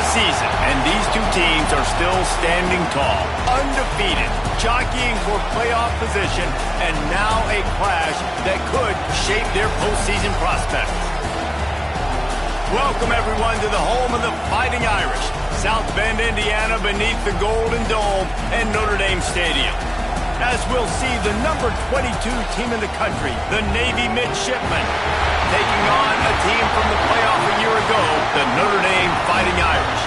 season, and these two teams are still standing tall, undefeated, jockeying for playoff position, and now a clash that could shape their postseason prospects. Welcome, everyone, to the home of the Fighting Irish, South Bend, Indiana, beneath the Golden Dome and Notre Dame Stadium. As we'll see the number 22 team in the country, the Navy Midshipmen, taking on a team from the playoff a year ago, the Notre Dame Fighting Irish.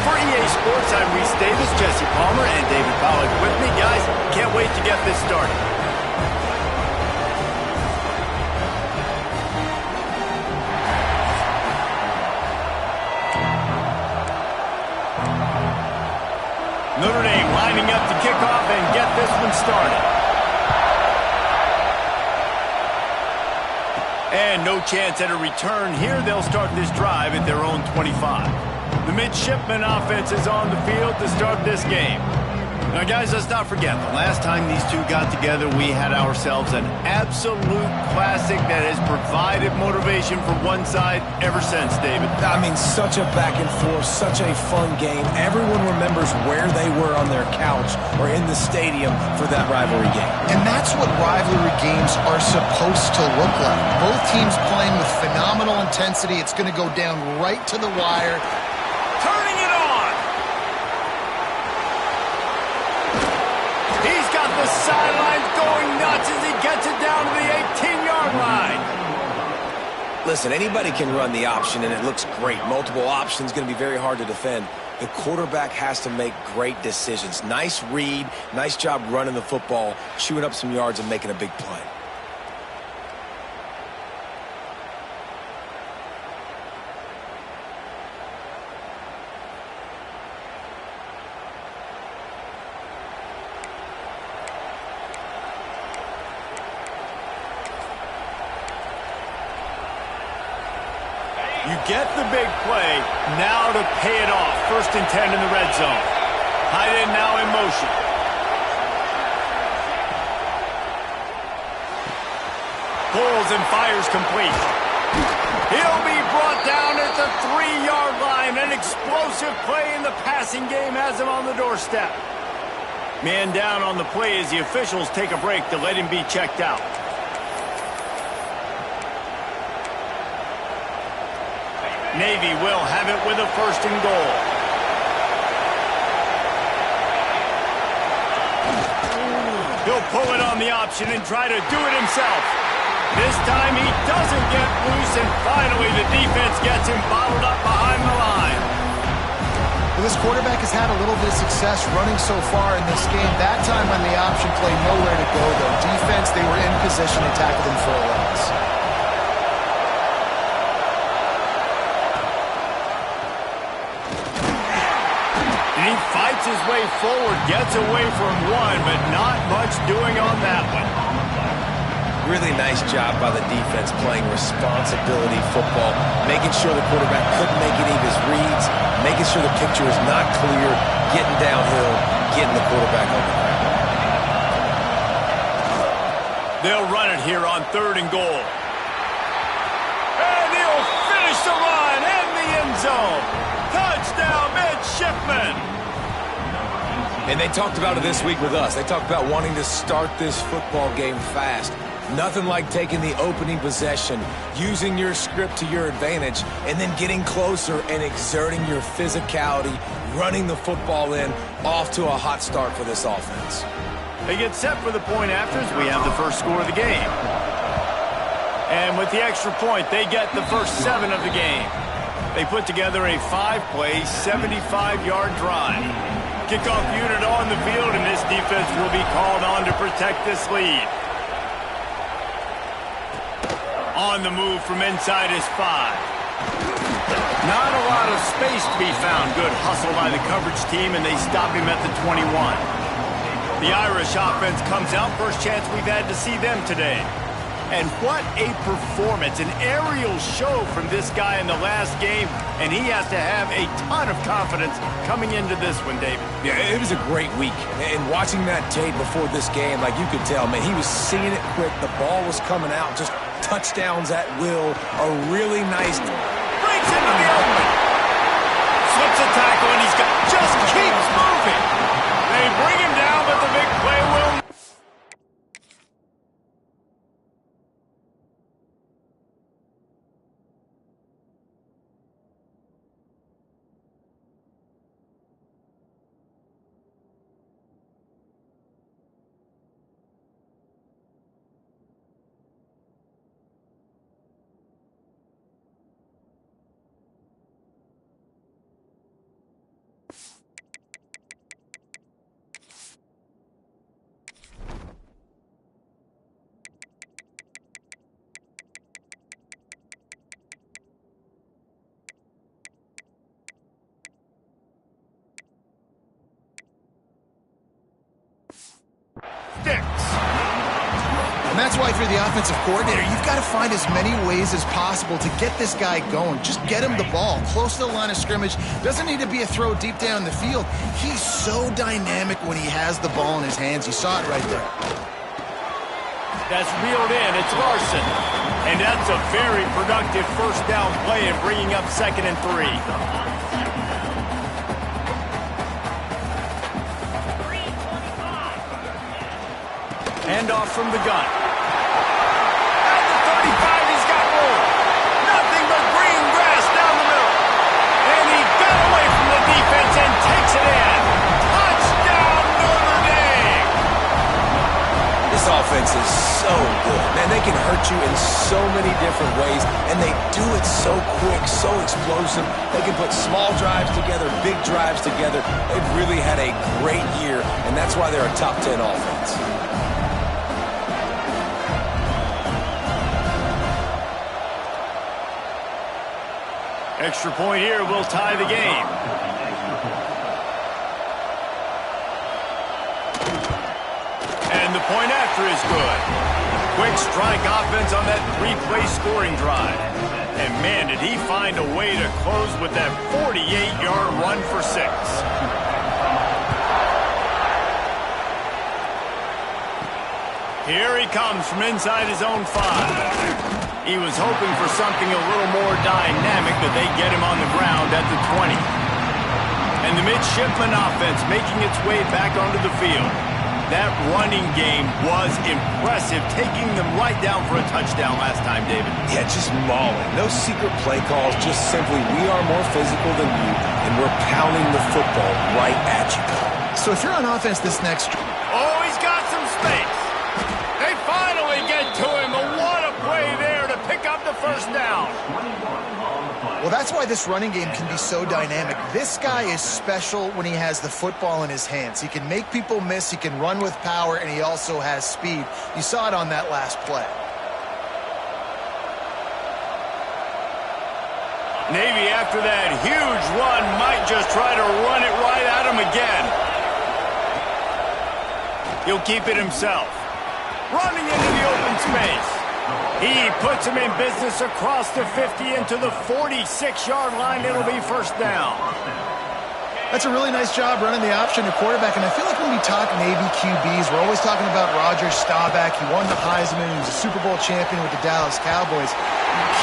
For EA Sports, I'm Reese Davis, Jesse Palmer, and David Pollack with me. Guys, can't wait to get this started. Notre Dame lining up to kick off and get this one started. And no chance at a return here. They'll start this drive at their own 25. The Midshipmen offense is on the field to start this game. Now, guys, let's not forget, the last time these two got together, we had ourselves an absolute classic that has provided motivation for one side ever since, David. I mean, such a back and forth, such a fun game. Everyone remembers where they were on their couch or in the stadium for that rivalry game. And that's what rivalry games are supposed to look like. Both teams playing with phenomenal intensity. It's going to go down right to the wire. Turning it on! He's got the sidelines going nuts as he gets it down to the 18-yard line. Listen, anybody can run the option, and it looks great. Multiple options, going to be very hard to defend. The quarterback has to make great decisions. Nice read, nice job running the football, chewing up some yards and making a big play. You get the big play, now to pay it off. 1st and 10 in the red zone. Tight end now in motion. Pulls and fires complete. He'll be brought down at the 3-yard line. An explosive play in the passing game has him on the doorstep. Man down on the play as the officials take a break to let him be checked out. Navy will have it with a 1st and goal. He'll pull it on the option and try to do it himself. This time he doesn't get loose, and finally the defense gets him bottled up behind the line. Well, this quarterback has had a little bit of success running so far in this game. That time on the option play, nowhere to go, though. Defense, they were in position to tackle him for a loss. He fights his way forward, gets away from one, but not much doing on that one. Really nice job by the defense playing responsibility football, making sure the quarterback couldn't make any of his reads, making sure the picture is not clear, getting downhill, getting the quarterback on the ground. They'll run it here on 3rd and goal. And he'll finish the run in the end zone. Touchdown, Midshipmen! And they talked about it this week with us. They talked about wanting to start this football game fast. Nothing like taking the opening possession, using your script to your advantage, and then getting closer and exerting your physicality, running the football in, off to a hot start for this offense. They get set for the point afters. We have the first score of the game. And with the extra point, they get the first 7 of the game. They put together a 5-play, 75-yard drive. Kickoff unit on the field, and this defense will be called on to protect this lead. On the move from inside his 5. Not a lot of space to be found. Good hustle by the coverage team, and they stop him at the 21. The Irish offense comes out. First chance we've had to see them today. And what a performance, an aerial show from this guy in the last game, and he has to have a ton of confidence coming into this one, David. Yeah, it was a great week, and watching that tape before this game, like you could tell, man, he was seeing it quick, the ball was coming out, just touchdowns at will, a really nice... Breaks into the open. Slips and he's got just keeps moving. They bring him down, but the big play will. And that's why if you're the offensive coordinator, you've got to find as many ways as possible to get this guy going. Just get him the ball close to the line of scrimmage. Doesn't need to be a throw deep down the field. He's so dynamic when he has the ball in his hands. You saw it right there. That's reeled in. It's Larson. And that's a very productive first down play and bringing up 2nd and 3. Handoff from the gun. At the 35, he's got room. Nothing but green grass down the middle. And he got away from the defense and takes it in. Touchdown, Notre Dame! This offense is so good. Man, they can hurt you in so many different ways, and they do it so quick, so explosive. They can put small drives together, big drives together. They've really had a great year, and that's why they're a top 10 offense. Extra point here will tie the game. And the point after is good. Quick strike offense on that 3-play scoring drive. And man, did he find a way to close with that 48-yard run for 6. Here he comes from inside his own 5. He was hoping for something a little more dynamic, but they get him on the ground at the 20. And the midshipman offense making its way back onto the field. That running game was impressive, taking them right down for a touchdown last time, David. Yeah, just mauling. No secret play calls, just simply we are more physical than you, and we're pounding the football right at you. So if you're on offense this next... Oh, he's got some space. They finally get to him. What a play there to pick up the first down. Well, that's why this running game can be so dynamic. This guy is special when he has the football in his hands. He can make people miss, he can run with power, and he also has speed. You saw it on that last play. Navy, after that huge run, might just try to run it right at him again. He'll keep it himself. Running into the open space. He puts him in business across the 50 into the 46-yard line. It'll be first down. That's a really nice job running the option to quarterback. And I feel like when we talk Navy QBs, we're always talking about Roger Staubach. He won the Heisman. He was a Super Bowl champion with the Dallas Cowboys.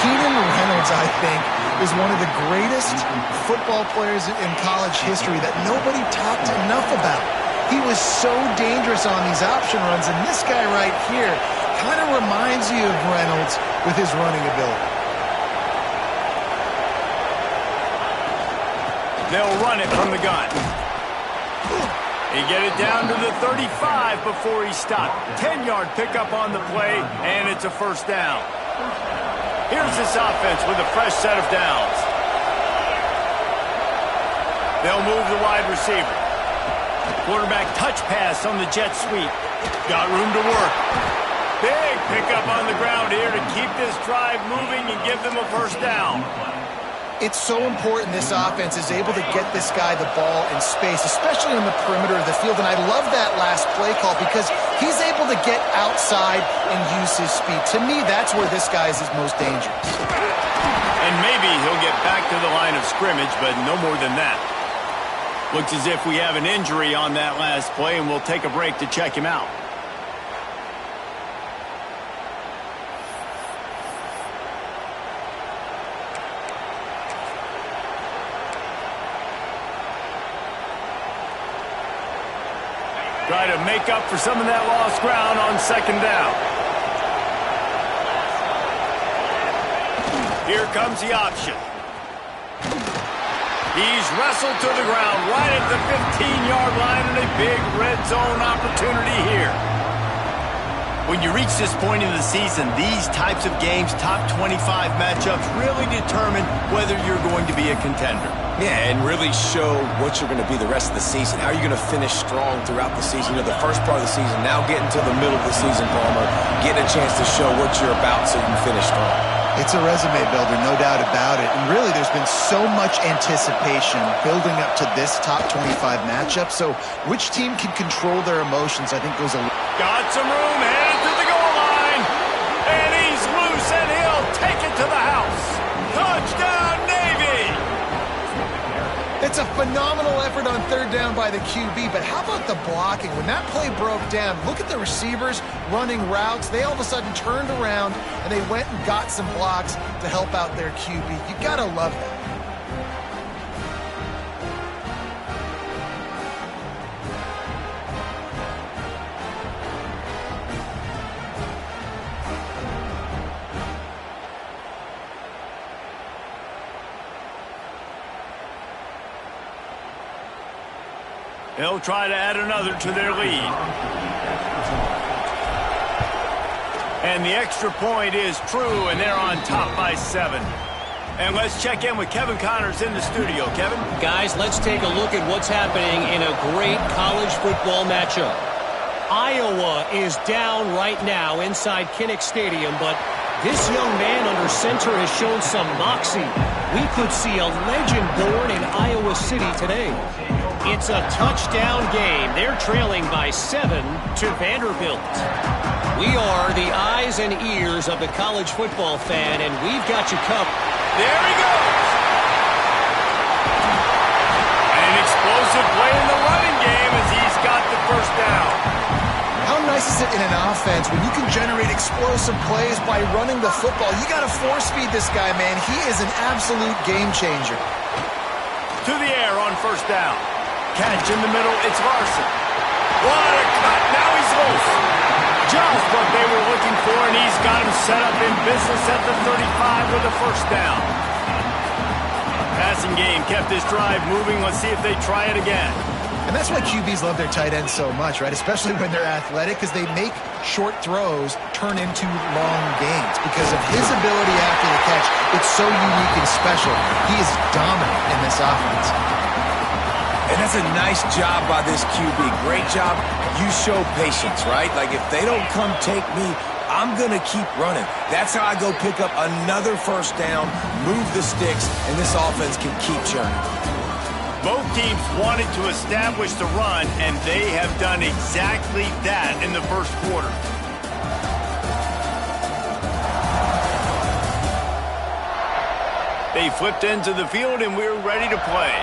Keenan Reynolds, I think, is one of the greatest football players in college history that nobody talked enough about. He was so dangerous on these option runs, and this guy right here kind of reminds you of Reynolds with his running ability. They'll run it from the gun. He get it down to the 35 before he stopped. 10-yard pickup on the play, and it's a first down. Here's this offense with a fresh set of downs. They'll move the wide receiver. Quarterback touch pass on the jet sweep. Got room to work. Big pickup on the ground here to keep this drive moving and give them a first down. It's so important this offense is able to get this guy the ball in space, especially on the perimeter of the field. And I love that last play call because he's able to get outside and use his speed. To me, that's where this guy is his most dangerous. And maybe he'll get back to the line of scrimmage, but no more than that. Looks as if we have an injury on that last play, and we'll take a break to check him out. Try to make up for some of that lost ground on second down. Here comes the option. He's wrestled to the ground right at the 15-yard line, and a big red zone opportunity here. When you reach this point in the season, these types of games, top 25 matchups, really determine whether you're going to be a contender. Yeah, and really show what you're going to be the rest of the season. How are you going to finish strong throughout the season? You know, the first part of the season, now getting to the middle of the season, Palmer, getting a chance to show what you're about so you can finish strong. It's a resume builder, no doubt about it. And really, there's been so much anticipation building up to this top 25 matchup. So which team can control their emotions, I think, goes a lot. Got some room, headed to the goal line. And he's loose, and he'll take it to the house. Touchdown, Navy! It's a phenomenal effort on third down by the QB, but how about the blocking? When that play broke down, look at the receivers running routes. They all of a sudden turned around, and they went and got some blocks to help out their QB. You gotta love that. They'll try to add another to their lead. And the extra point is true, and they're on top by 7. And let's check in with Kevin Connors in the studio. Kevin? Guys, let's take a look at what's happening in a great college football matchup. Iowa is down right now inside Kinnick Stadium, but this young man under center has shown some moxie. We could see a legend born in Iowa City today. It's a touchdown game. They're trailing by 7 to Vanderbilt. We are the eyes and ears of the college football fan, and we've got you covered. There he goes. An explosive play in the running game as he's got the first down. How nice is it in an offense when you can generate explosive plays by running the football? You got to force feed this guy, man. He is an absolute game changer. To the air on first down. Catch in the middle, it's Larson. What a cut, now he's loose. Just what they were looking for, and he's got him set up in business at the 35 with a first down. Passing game kept this drive moving. Let's see if they try it again. And that's why QBs love their tight ends so much, right? Especially when they're athletic, because they make short throws turn into long gains. Because of his ability after the catch, it's so unique and special. He is dominant in this offense. And that's a nice job by this QB. Great job. You show patience, right? Like, if they don't come take me, I'm going to keep running. That's how I go pick up another first down, move the sticks, and this offense can keep churning. Both teams wanted to establish the run, and they have done exactly that in the first quarter. They flipped into the field, and we're ready to play.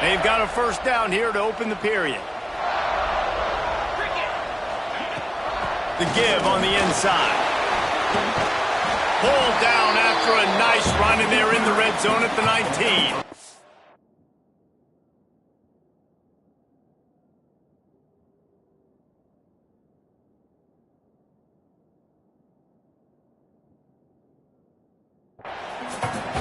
They've got a first down here to open the period. The give on the inside. Pulled down after a nice run, and they're in the red zone at the 19.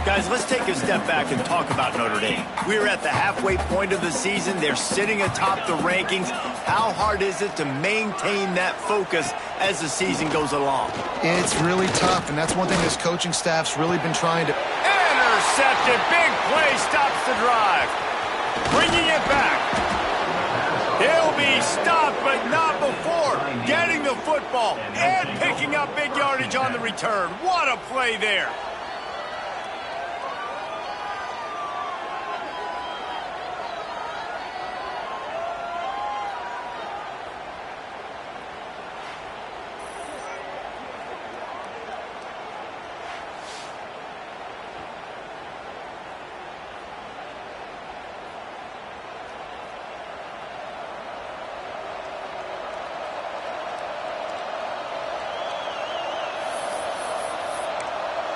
Guys, let's take a step back and talk about Notre Dame. We're at the halfway point of the season. They're sitting atop the rankings. How hard is it to maintain that focus as the season goes along? It's really tough, and that's one thing this coaching staff's really been trying to... Intercepted. Big play stops the drive. Bringing it back. He'll be stopped, but not before getting the football and picking up big yardage on the return. What a play there.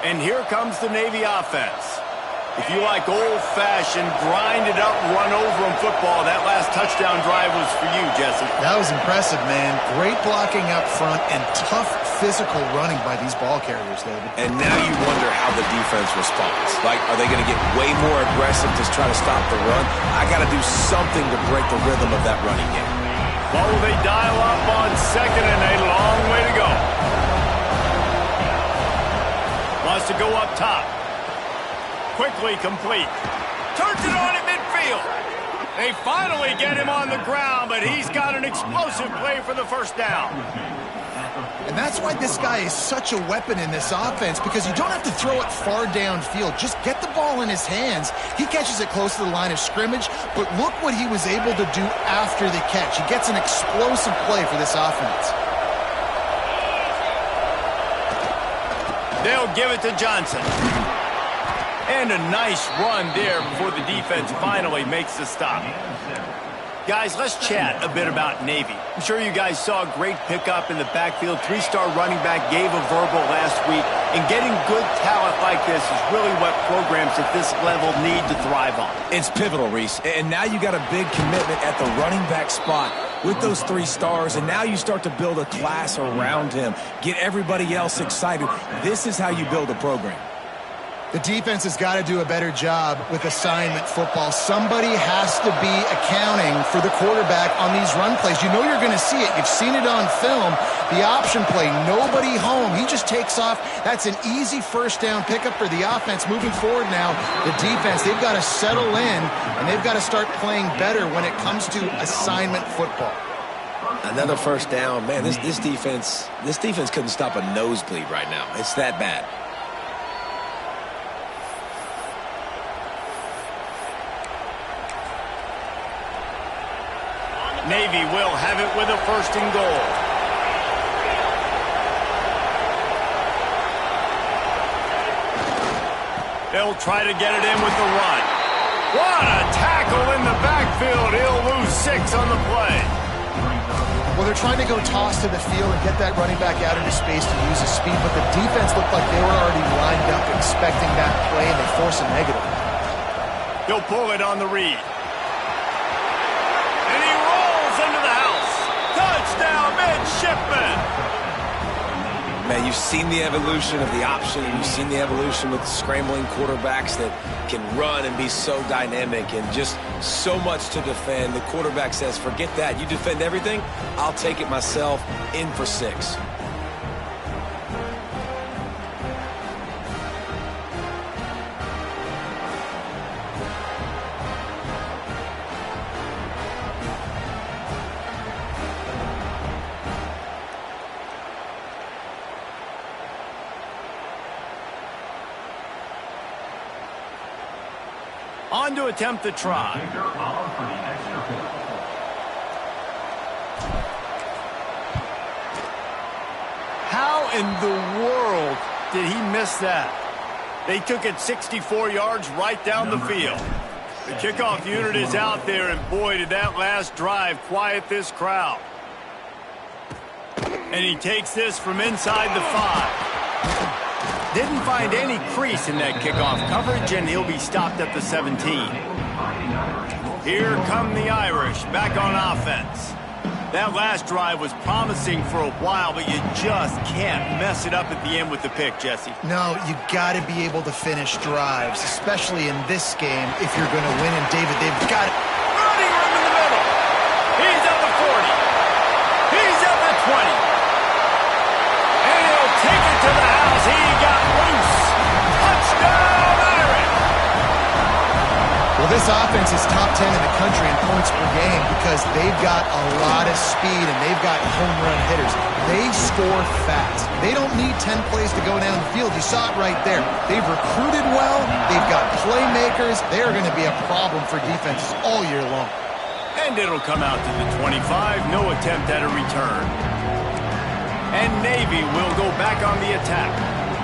And here comes the Navy offense. If you like old-fashioned, grinded-up, run-over-'em football, that last touchdown drive was for you, Jesse. That was impressive, man. Great blocking up front and tough physical running by these ball carriers, David. And now you wonder how the defense responds. Like, are they going to get way more aggressive to try to stop the run? I got to do something to break the rhythm of that running game. What will they dial up on second and a long way to go? Wants to go up top. Quickly complete. Turns it on at midfield. They finally get him on the ground, but he's got an explosive play for the first down. And that's why this guy is such a weapon in this offense, because you don't have to throw it far downfield. Just get the ball in his hands. He catches it close to the line of scrimmage, but look what he was able to do after the catch. He gets an explosive play for this offense. They'll give it to Johnson. And a nice run there before the defense finally makes the stop. Guys, let's chat a bit about Navy. I'm sure you guys saw a great pickup in the backfield. Three-star running back gave a verbal last week. And getting good talent like this is really what programs at this level need to thrive on. It's pivotal, Reese. And now you got a big commitment at the running back spot with those 3 stars. And now you start to build a class around him. Get everybody else excited. This is how you build a program. The defense has got to do a better job with assignment football. Somebody has to be accounting for the quarterback on these run plays. You know you're going to see it. You've seen it on film. The option play, nobody home. He just takes off. That's an easy first down pickup for the offense. Moving forward now, the defense, they've got to settle in, and they've got to start playing better when it comes to assignment football. Another first down. Man, this defense couldn't stop a nosebleed right now. It's that bad. Navy will have it with a first and goal. They'll try to get it in with the run. What a tackle in the backfield. He'll lose 6 on the play. Well, they're trying to go toss to the field and get that running back out into space to use his speed, but the defense looked like they were already lined up expecting that play, and they force a negative. He'll pull it on the read. Into the house. Touchdown, midshipman. Man, you've seen the evolution of the option, and you've seen the evolution with scrambling quarterbacks that can run and be so dynamic and just so much to defend. The quarterback says, forget that. You defend everything, I'll take it myself. In for 6. On to attempt the try. How in the world did he miss that? They took it 64 yards right down the field. The kickoff unit is out there, and boy, did that last drive quiet this crowd. And he takes this from inside the 5. Didn't find any crease in that kickoff coverage, and he'll be stopped at the 17. Here come the Irish back on offense. That last drive was promising for a while, but you just can't mess it up at the end with the pick, Jesse. No, you got to be able to finish drives, especially in this game if you're going to win. And David, they've got it. Running room in the middle. He's at the 40. He's at the 20. And he'll take it to the house. He got loose. Touchdown, Irish. Well, this offense is top 10 in the country in points per game because they've got a lot of speed and they've got home run hitters. They score fast. They don't need 10 plays to go down the field. You saw it right there. They've recruited well. They've got playmakers. They're going to be a problem for defenses all year long. And it'll come out to the 25. No attempt at a return. And Navy will go back on the attack.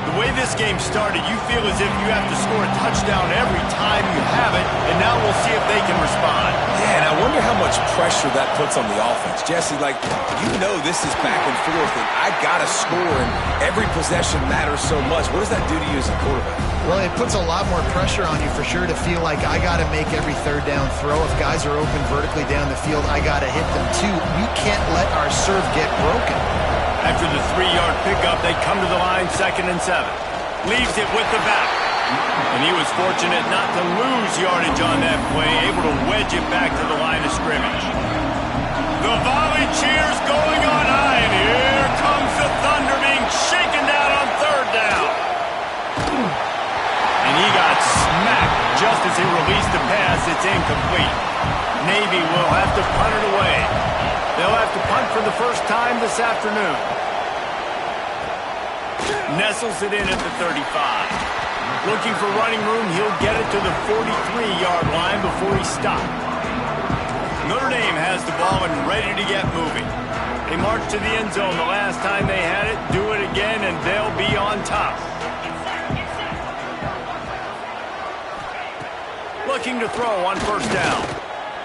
The way this game started, you feel as if you have to score a touchdown every time you have it, and now we'll see if they can respond. Yeah, and I wonder how much pressure that puts on the offense. Jesse, like, you know this is back and forth, and I got to score, and every possession matters so much. What does that do to you as a quarterback? Well, it puts a lot more pressure on you for sure to feel like I got to make every third down throw. If guys are open vertically down the field, I got to hit them too. We can't let our serve get broken. After the 3-yard pickup, they come to the line 2nd and 7. Leaves it with the back. And he was fortunate not to lose yardage on that play, able to wedge it back to the line of scrimmage. The volley cheers going on high, and here comes the Thunder being shaken down on 3rd down. And he got smacked just as he released the pass. It's incomplete. Navy will have to punt it away. They'll have to punt for the first time this afternoon. Nestles it in at the 35. Looking for running room, he'll get it to the 43-yard line before he stopped. Notre Dame has the ball and ready to get moving. They marched to the end zone the last time they had it, do it again, and they'll be on top. Looking to throw on 1st down.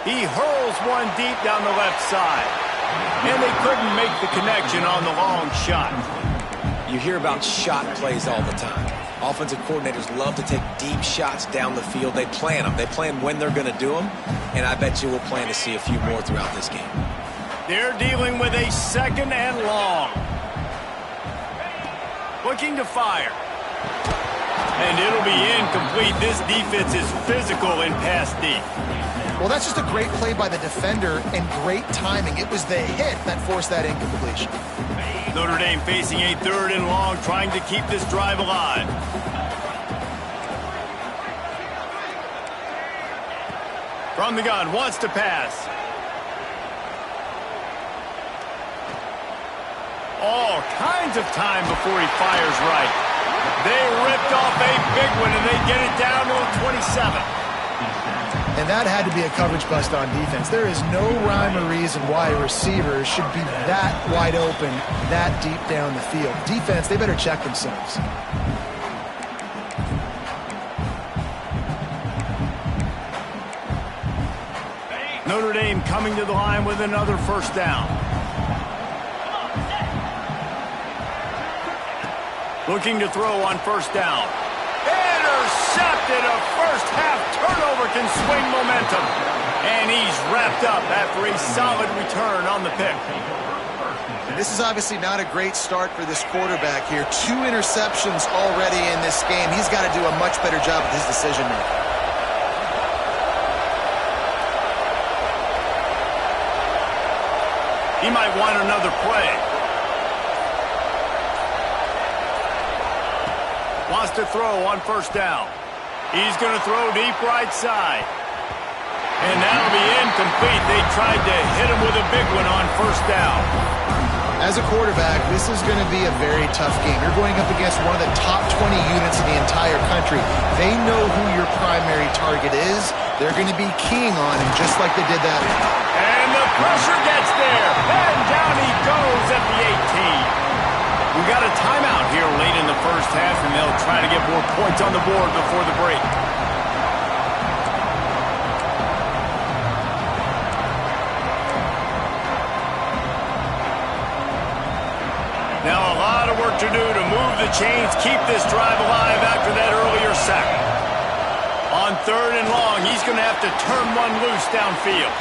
He hurls one deep down the left side. And they couldn't make the connection on the long shot. You hear about shot plays all the time. Offensive coordinators love to take deep shots down the field. They plan them. They plan when they're going to do them. And I bet you we'll plan to see a few more throughout this game. They're dealing with a 2nd and long. Looking to fire. And it'll be incomplete. This defense is physical in pass deep. Well, that's just a great play by the defender and great timing. It was the hit that forced that incompletion. Notre Dame facing a 3rd and long, trying to keep this drive alive. From the gun, wants to pass. All kinds of time before he fires right. They ripped off a big one, and they get it down to a 27. And that had to be a coverage bust on defense. There is no rhyme or reason why a receiver should be that wide open, that deep down the field. Defense, they better check themselves. Notre Dame coming to the line with another 1st down. Looking to throw on 1st down. Intercepted. A first-half turnover can swing momentum. And he's wrapped up after a solid return on the pick. This is obviously not a great start for this quarterback here. 2 interceptions already in this game. He's got to do a much better job with his decision-making. He might want another play. Wants to throw on 1st down. He's going to throw deep right side. And that'll be incomplete. They tried to hit him with a big one on 1st down. As a quarterback, this is going to be a very tough game. You're going up against one of the top 20 units in the entire country. They know who your primary target is. They're going to be keying on him just like they did that. And the pressure gets there. And down he goes at the 18. We got a timeout here late in the first half, and they'll try to get more points on the board before the break. Now a lot of work to do to move the chains, keep this drive alive after that earlier sack. On 3rd and long, he's going to have to turn one loose downfield.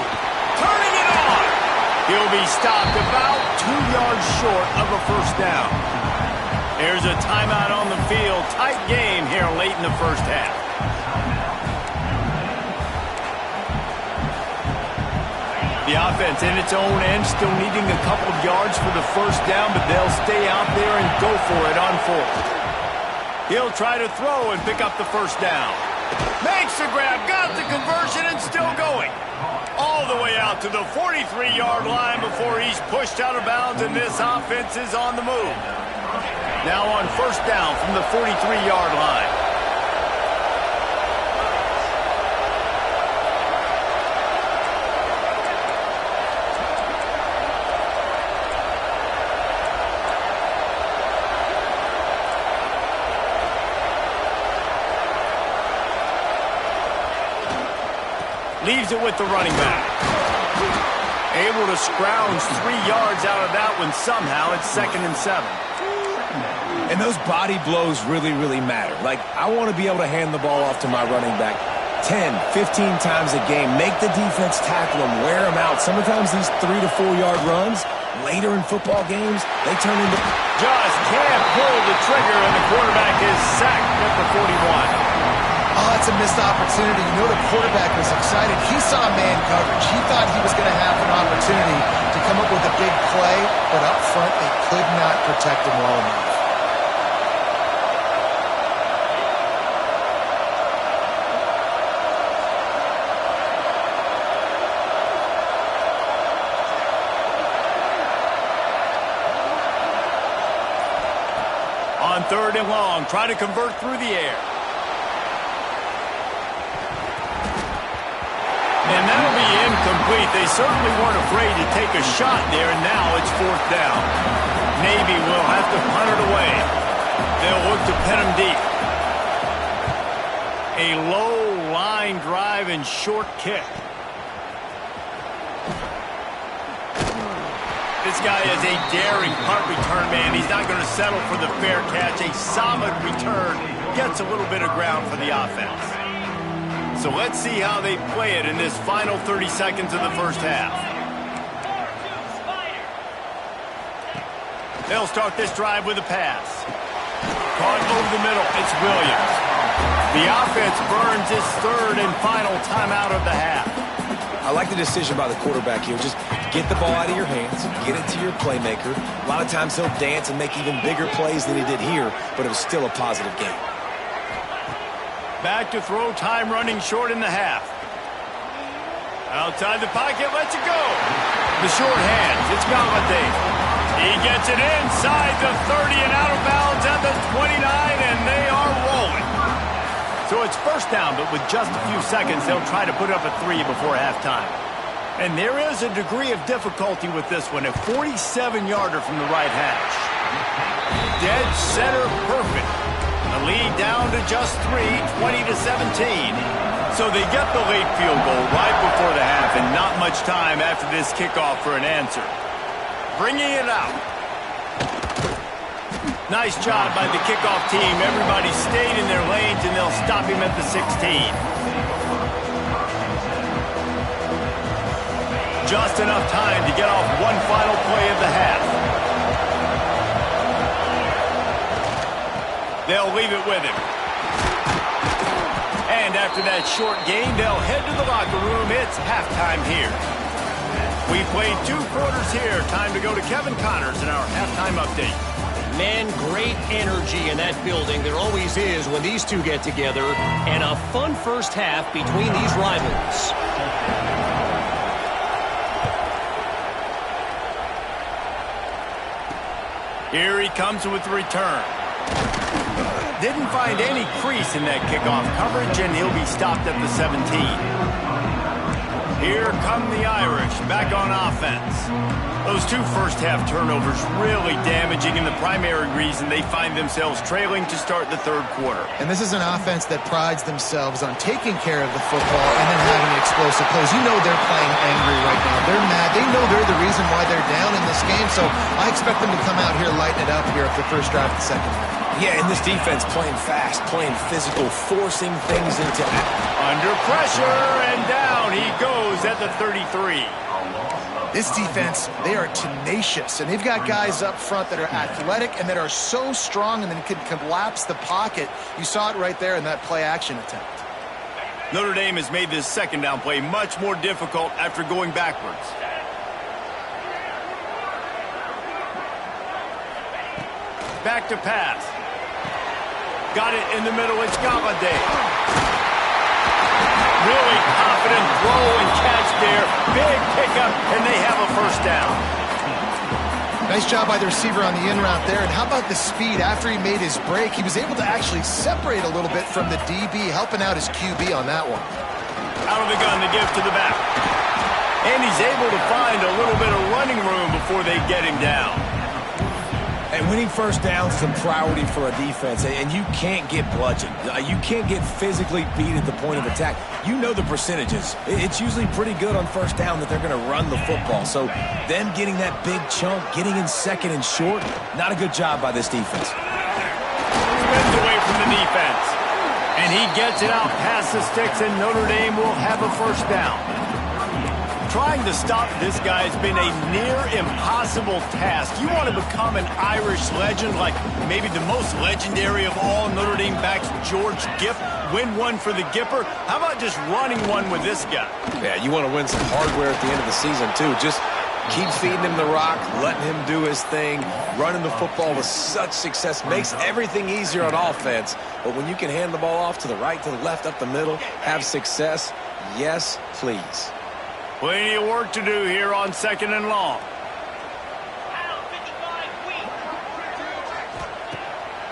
Turning it on! He'll be stopped about 2 yards short of a 1st down. There's a timeout on the field. Tight game here late in the first half. The offense in its own end, still needing a couple of yards for the 1st down, but they'll stay out there and go for it on 4th. He'll try to throw and pick up the 1st down. Makes the grab, got the conversion, and still going. All the way out to the 43-yard line before he's pushed out of bounds, and this offense is on the move. Now on 1st down from the 43-yard line. Leaves it with the running back. Able to scrounge 3 yards out of that one somehow. It's 2nd and 7. And those body blows really, really matter. Like, I want to be able to hand the ball off to my running back 10, 15 times a game. Make the defense tackle them, wear them out. Sometimes these 3 to 4 yard runs, later in football games, they turn into... Just can't pull the trigger, and the quarterback is sacked at the 41. Oh, that's a missed opportunity. You know the quarterback was excited. He saw man coverage. He thought he was going to have an opportunity to come up with a big play, but up front they could not protect him well enough. On 3rd and long, try to convert through the air. And that'll be incomplete. They certainly weren't afraid to take a shot there, and now it's 4th down. Navy will have to punt it away. They'll look to pin him deep. A low line drive and short kick. This guy is a daring punt return man. He's not going to settle for the fair catch. A solid return gets a little bit of ground for the offense. So let's see how they play it in this final 30 seconds of the first half. They'll start this drive with a pass. Caught over the middle. It's Williams. The offense burns its 3rd and final timeout of the half. I like the decision by the quarterback here. Just get the ball out of your hands, get it to your playmaker. A lot of times he'll dance and make even bigger plays than he did here, but it was still a positive game. Back to throw, time running short in the half. Outside the pocket, lets it go. The short hands, it's Galladay. He gets it inside the 30 and out of bounds at the 29, and they are rolling. So it's 1st down, but with just a few seconds, they'll try to put up a 3 before halftime. And there is a degree of difficulty with this one, a 47-yarder from the right hash. Dead center perfect. The lead down to just 3, 20-17. So they get the late field goal right before the half, and not much time after this kickoff for an answer. Bringing it out. Nice job by the kickoff team. Everybody stayed in their lanes, and they'll stop him at the 16. Just enough time to get off one final play of the half. They'll leave it with him. And after that short gain, they'll head to the locker room. It's halftime here. We played 2 quarters here. Time to go to Kevin Connors in our halftime update. Man, great energy in that building. There always is when these two get together. And a fun first half between these rivals. Here he comes with the return. Didn't find any crease in that kickoff coverage, and he'll be stopped at the 17. Here come the Irish, back on offense. Those 2 first-half turnovers really damaging, and the primary reason they find themselves trailing to start the 3rd quarter. And this is an offense that prides themselves on taking care of the football and then having explosive plays. You know they're playing angry right now. They're mad. They know they're the reason why they're down in this game, so I expect them to come out here, lighten it up here at the first drive of the second half. Yeah, and this defense playing fast, playing physical, forcing things into... Under pressure, and down he goes at the 33. This defense, they are tenacious, and they've got guys up front that are athletic and that are so strong and then can collapse the pocket. You saw it right there in that play-action attempt. Notre Dame has made this 2nd down play much more difficult after going backwards. Back to pass. Got it in the middle. It's Galladay. Really confident throw and catch there. Big pickup, and they have a 1st down. Nice job by the receiver on the in route there. And how about the speed after he made his break? He was able to actually separate a little bit from the DB, helping out his QB on that one. Out of the gun to give to the back. And he's able to find a little bit of running room before they get him down. And winning first downs is a priority for a defense, and you can't get bludgeoned. You can't get physically beat at the point of attack. You know the percentages. It's usually pretty good on first down that they're going to run the football. So them getting that big chunk, getting in second and short, not a good job by this defense. Spins away from the defense. And he gets it out past the sticks, and Notre Dame will have a first down. Trying to stop this guy has been a near impossible task. You want to become an Irish legend, like maybe the most legendary of all Notre Dame backs, George Gift, win one for the Gipper. How about just running one with this guy? Yeah, you want to win some hardware at the end of the season, too. Just keep feeding him the rock, letting him do his thing. Running the football with such success makes everything easier on offense. But when you can hand the ball off to the right, to the left, up the middle, have success, yes, please. Plenty of work to do here on second and long.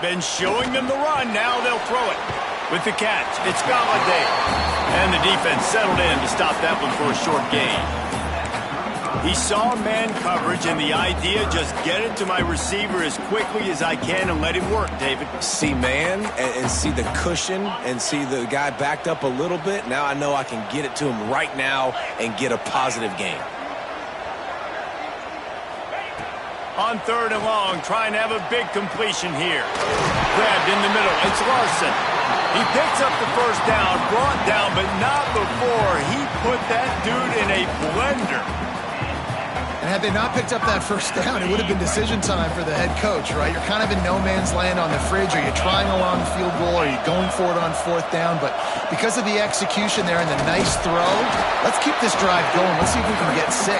Been showing them the run. Now they'll throw it. With the catch, it's Galladay. And the defense settled in to stop that one for a short gain. He saw man coverage, and the idea, just get it to my receiver as quickly as I can and let him work, David. See man and see the cushion and see the guy backed up a little bit. Now I know I can get it to him right now and get a positive gain. On third and long, trying to have a big completion here. Grabbed in the middle. It's Larson. He picks up the first down, brought down, but not before he put that dude in a blender. And had they not picked up that first down, it would have been decision time for the head coach, right? You're kind of in no man's land on the fridge. Are you trying a long field goal? Are you going for it on fourth down? But because of the execution there and the nice throw, let's keep this drive going. Let's see if we can get 6.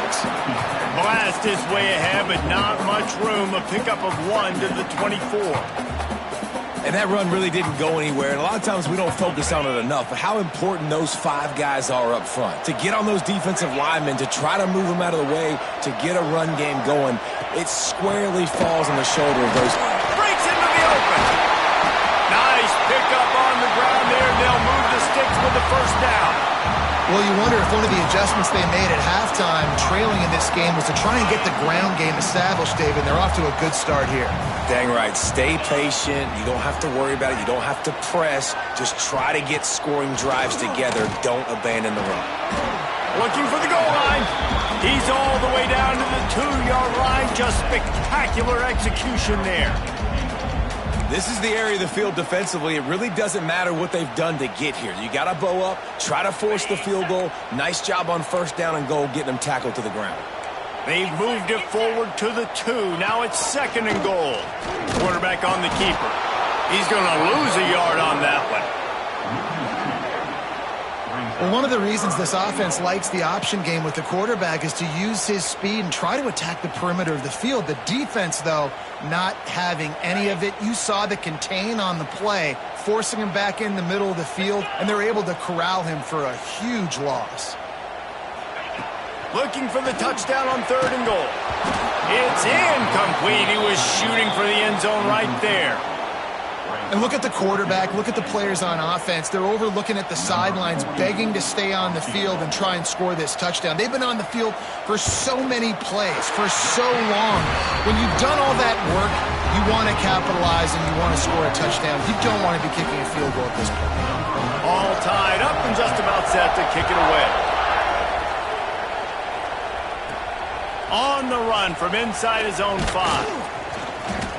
Blast his way ahead, but not much room. A pickup of 1 to the 24. And that run really didn't go anywhere. And a lot of times we don't focus on it enough. But how important those 5 guys are up front. To get on those defensive linemen, to try to move them out of the way, to get a run game going, it squarely falls on the shoulder of those. Breaks into the open. Nice pickup on the ground there. They'll move the sticks with the first down. Well, you wonder if one of the adjustments they made at halftime, trailing in this game, was to try and get the ground game established, David. They're off to a good start here. Dang right. Stay patient. You don't have to worry about it. You don't have to press. Just try to get scoring drives together. Don't abandon the run. Looking for the goal line. He's all the way down to the 2-yard line. Just spectacular execution there. This is the area of the field defensively. It really doesn't matter what they've done to get here. You got to bow up, try to force the field goal. Nice job on first down and goal, getting them tackled to the ground. They've moved it forward to the 2. Now it's second and goal. Quarterback on the keeper. He's going to lose a yard on that one. Well, one of the reasons this offense likes the option game with the quarterback is to use his speed and try to attack the perimeter of the field. The defense, though, not having any of it. You saw the contain on the play, forcing him back in the middle of the field, and they're able to corral him for a huge loss. Looking for the touchdown on third and goal. It's incomplete. He was shooting for the end zone right there. And look at the quarterback, look at the players on offense. They're overlooking at the sidelines, begging to stay on the field and try and score this touchdown. They've been on the field for so many plays, for so long. When you've done all that work, you want to capitalize and you want to score a touchdown. You don't want to be kicking a field goal at this point. All tied up and just about set to kick it away. On the run from inside his own 5.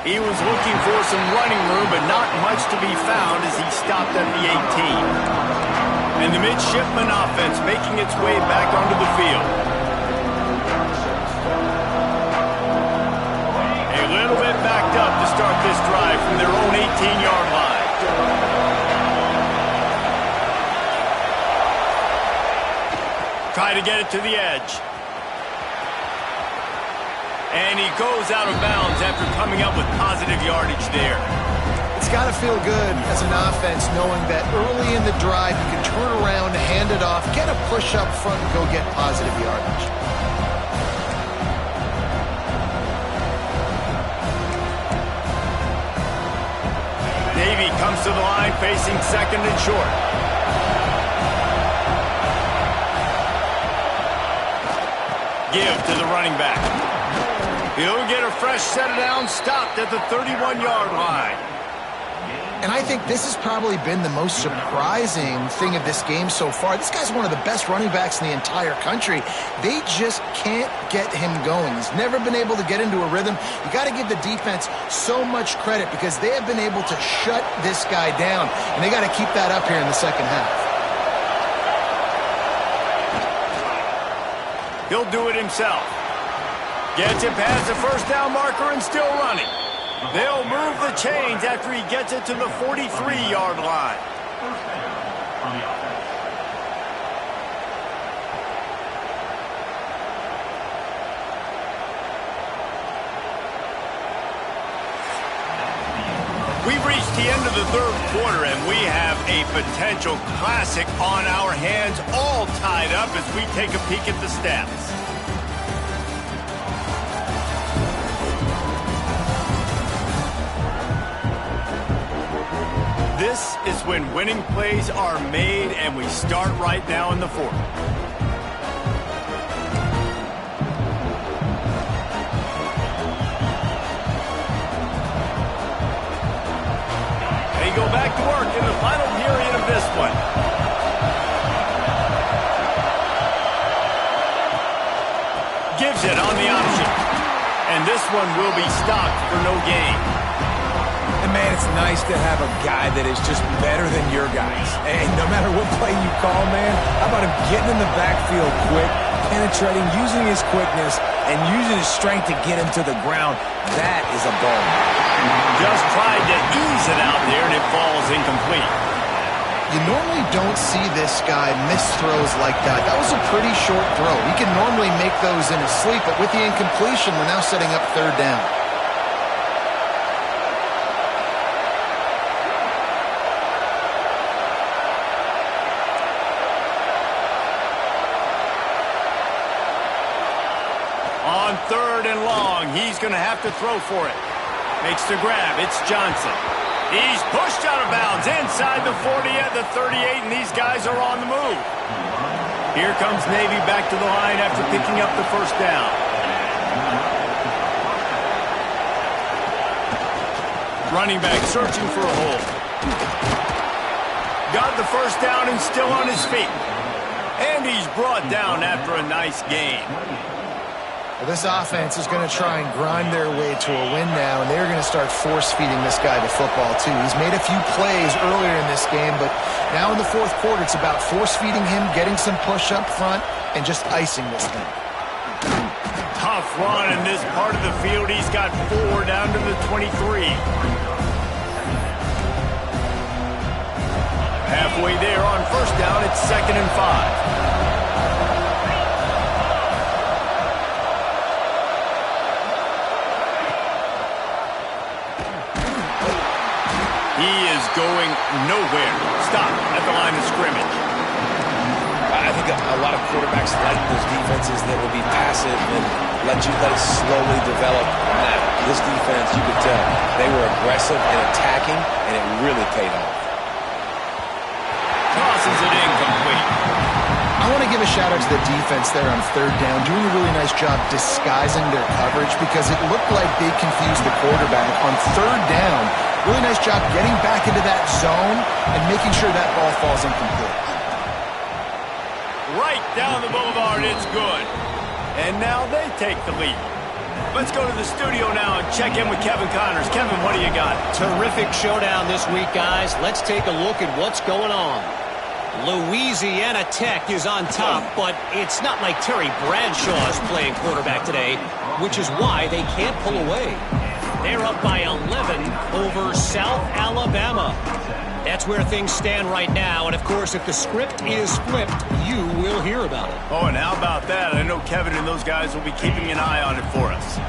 He was looking for some running room, but not much to be found as he stopped at the 18. And the midshipman offense making its way back onto the field. A little bit backed up to start this drive from their own 18-yard line. Try to get it to the edge. And he goes out of bounds after coming up with positive yardage there. It's got to feel good as an offense knowing that early in the drive you can turn around, hand it off, get a push up front, and go get positive yardage. Navy comes to the line facing second and short. Give to the running back. He'll get a fresh set of downs stopped at the 31-yard line. And I think this has probably been the most surprising thing of this game so far. This guy's one of the best running backs in the entire country. They just can't get him going. He's never been able to get into a rhythm. You got to give the defense so much credit because they have been able to shut this guy down, and they got to keep that up here in the second half. He'll do it himself. Gets it past the first down marker and still running. They'll move the chains after he gets it to the 43-yard line. We've reached the end of the third quarter, and we have a potential classic on our hands, all tied up as we take a peek at the stats. This is when winning plays are made, and we start right now in the fourth. They go back to work in the final period of this one. Gives it on the option. And this one will be stopped for no gain. And, man, it's nice to have a guy that is just better than your guys. And no matter what play you call, man, how about him getting in the backfield quick, penetrating, using his quickness, and using his strength to get him to the ground? That is a ball. Just tried to ease it out there, and it falls incomplete. You normally don't see this guy miss throws like that. That was a pretty short throw. We can normally make those in his sleep, but with the incompletion, we're now setting up third down. On third and long, he's going to have to throw for it. Makes the grab. It's Johnson. He's pushed out of bounds inside the 40 at the 38, and these guys are on the move. Here comes Navy back to the line after picking up the first down. Running back searching for a hole. Got the first down and still on his feet. And he's brought down after a nice gain. Well, this offense is going to try and grind their way to a win now, and they're going to start force-feeding this guy the football, too. He's made a few plays earlier in this game, but now in the fourth quarter, it's about force-feeding him, getting some push up front, and just icing this thing. Tough run in this part of the field. He's got 4 down to the 23. Halfway there on first down, it's 2nd and 5. He is going nowhere. Stop at the line of scrimmage. I think a lot of quarterbacks like those defenses that will be passive and let it slowly develop. Now, this defense, you could tell, they were aggressive and attacking, and it really paid off. Tosses it incomplete. I want to give a shout-out to the defense there on third down, doing a really nice job disguising their coverage because it looked like they confused the quarterback on third down. Really nice job getting back into that zone and making sure that ball falls incomplete. Right down the boulevard, it's good. And now they take the lead. Let's go to the studio now and check in with Kevin Connors. Kevin, what do you got? Terrific showdown this week, guys. Let's take a look at what's going on. Louisiana Tech is on top, but it's not like Terry Bradshaw's playing quarterback today, which is why they can't pull away. They're up by 11 over South Alabama. That's where things stand right now, and of course, if the script is flipped, you will hear about it. Oh, and how about that? I know Kevin and those guys will be keeping an eye on it for us.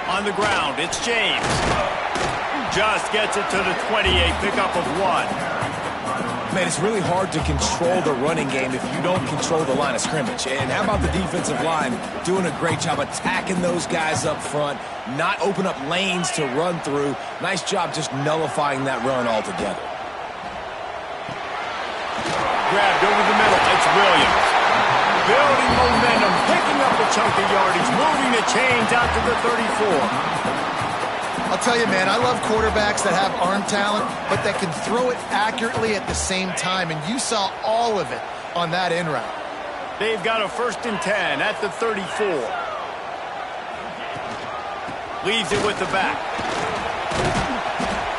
On the ground, it's James. Just gets it to the 28, pickup of 1. Man, it's really hard to control the running game if you don't control the line of scrimmage. And how about the defensive line doing a great job attacking those guys up front, not open up lanes to run through. Nice job just nullifying that run altogether. grabbed over the middle. It's Williams. Building momentum, picking up a chunk of yardage, moving the chains out to the 34. I'll tell you, man, I love quarterbacks that have arm talent, but that can throw it accurately at the same time, and you saw all of it on that in route. They've got a 1st and 10 at the 34. Leaves it with the back.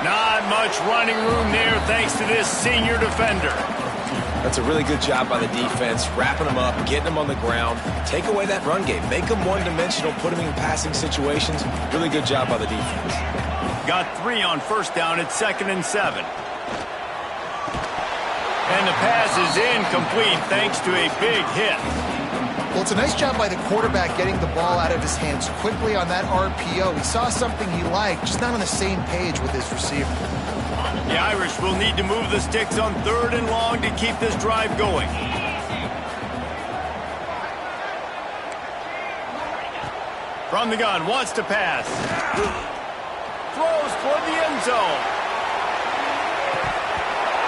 Not much running room there thanks to this senior defender. That's a really good job by the defense, wrapping them up, getting them on the ground. Take away that run game. Make them one-dimensional, put them in passing situations. Really good job by the defense. Got 3 on 1st down at 2nd and 7. And the pass is incomplete thanks to a big hit. Well, it's a nice job by the quarterback getting the ball out of his hands quickly on that RPO. He saw something he liked, just not on the same page with his receiver. The Irish will need to move the sticks on 3rd and long to keep this drive going. From the gun, wants to pass. Throws toward the end zone.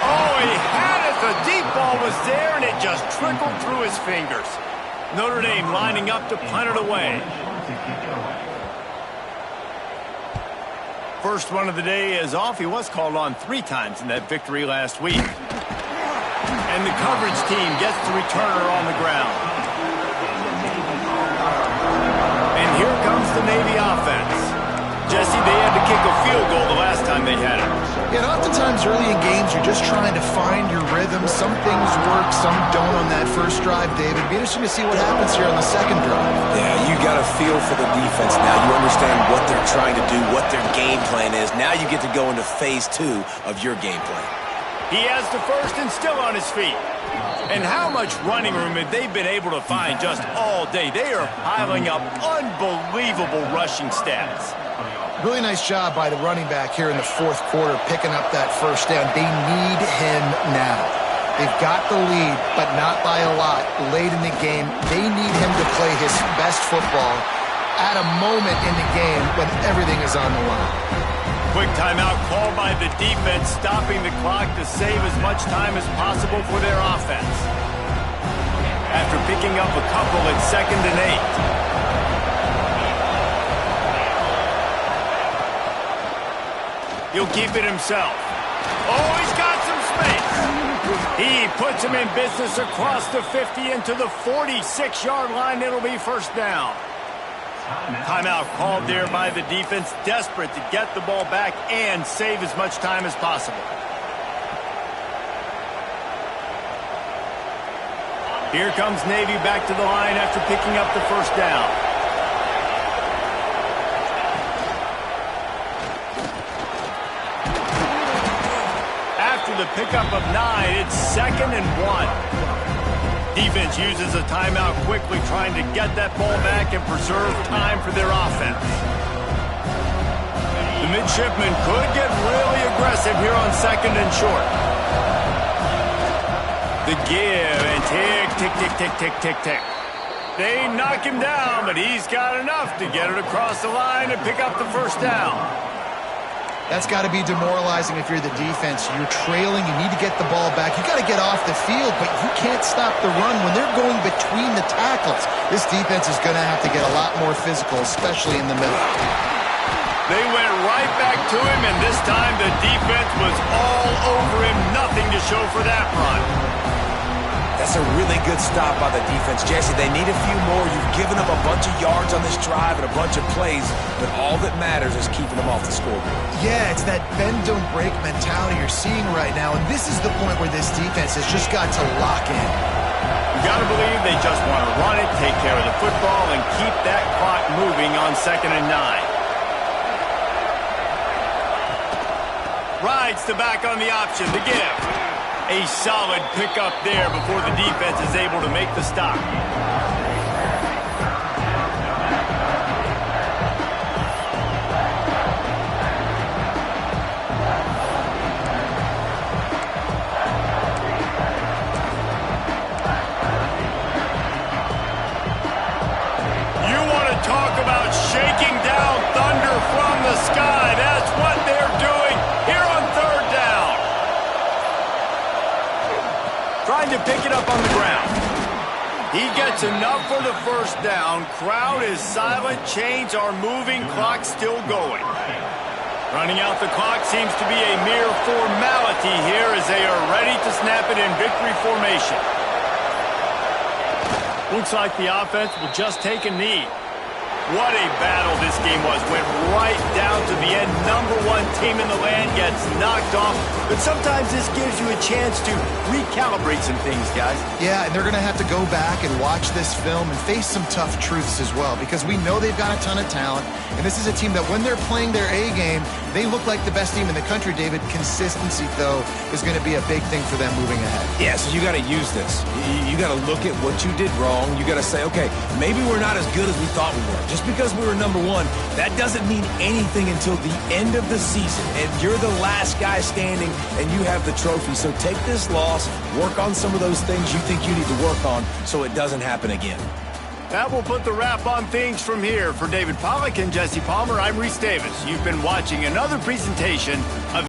Oh, he had it. The deep ball was there, and it just trickled through his fingers. Notre Dame lining up to punt it away. First one of the day is off. He was called on 3 times in that victory last week. And the coverage team gets the returner on the ground. And here comes the Navy offense. Jesse, they had to kick a field goal the last time they had it. Yeah, and oftentimes early in games, you're just trying to find your rhythm. Some things work, some don't on that first drive, David. It'd be interesting to see what happens here on the second drive. Yeah, you got a feel for the defense now. You understand what they're trying to do, what their game plan is. Now you get to go into phase 2 of your game plan. He has the first and still on his feet. And how much running room have they been able to find just all day? They are piling up unbelievable rushing stats. Really nice job by the running back here in the 4th quarter, picking up that 1st down. They need him now. They've got the lead, but not by a lot. Late in the game, they need him to play his best football at a moment in the game when everything is on the line. Quick timeout called by the defense, stopping the clock to save as much time as possible for their offense. After picking up a couple at 2nd and 8. He'll keep it himself. Oh, he's got some space. He puts him in business across the 50 into the 46-yard line. It'll be 1st down. Timeout called there by the defense, desperate to get the ball back and save as much time as possible. Here comes Navy back to the line after picking up the 1st down. The pickup of 9, it's 2nd and 1. Defense uses a timeout quickly, trying to get that ball back and preserve time for their offense. The midshipmen could get really aggressive here on 2nd and short. The give and tick, tick, tick, tick, tick, tick, tick. They knock him down, but he's got enough to get it across the line and pick up the 1st down. That's got to be demoralizing if you're the defense. You're trailing. You need to get the ball back. You got to get off the field, but you can't stop the run when they're going between the tackles. This defense is going to have to get a lot more physical, especially in the middle. They went right back to him, and this time the defense was all over him. Nothing to show for that run. That's a really good stop by the defense. Jesse, they need a few more. You've given up a bunch of yards on this drive and a bunch of plays, but all that matters is keeping them off the scoreboard. Yeah, it's that bend, don't break mentality you're seeing right now, and this is the point where this defense has just got to lock in. You got to believe they just want to run it, take care of the football, and keep that clock moving on 2nd and 9. Rides the back on the option, the give. A solid pickup there before the defense is able to make the stop. You want to talk about shaking down thunder from the sky. That's what they're doing here on 3rd down. Trying to pick it up on the ground. He gets enough for the first down. Crowd is silent. Chains are moving. Clock still going. Running out the clock seems to be a mere formality here as they are ready to snap it in victory formation. Looks like the offense will just take a knee. What a battle this game was. Went right down to the end. #1 team in the land gets knocked off. But sometimes this gives you a chance to recalibrate some things, guys. Yeah, and they're going to have to go back and watch this film and face some tough truths as well, because we know they've got a ton of talent. And this is a team that when they're playing their A game, they look like the best team in the country, David. Consistency, though, is going to be a big thing for them moving ahead. Yeah, so you got to use this. You got to look at what you did wrong. You got to say, okay, maybe we're not as good as we thought we were. Just because we were #1, that doesn't mean anything until the end of the season. And you're the last guy standing, and you have the trophy. So take this loss, work on some of those things you think you need to work on so it doesn't happen again. That will put the wrap on things from here. For David Pollack and Jesse Palmer, I'm Reese Davis. You've been watching another presentation of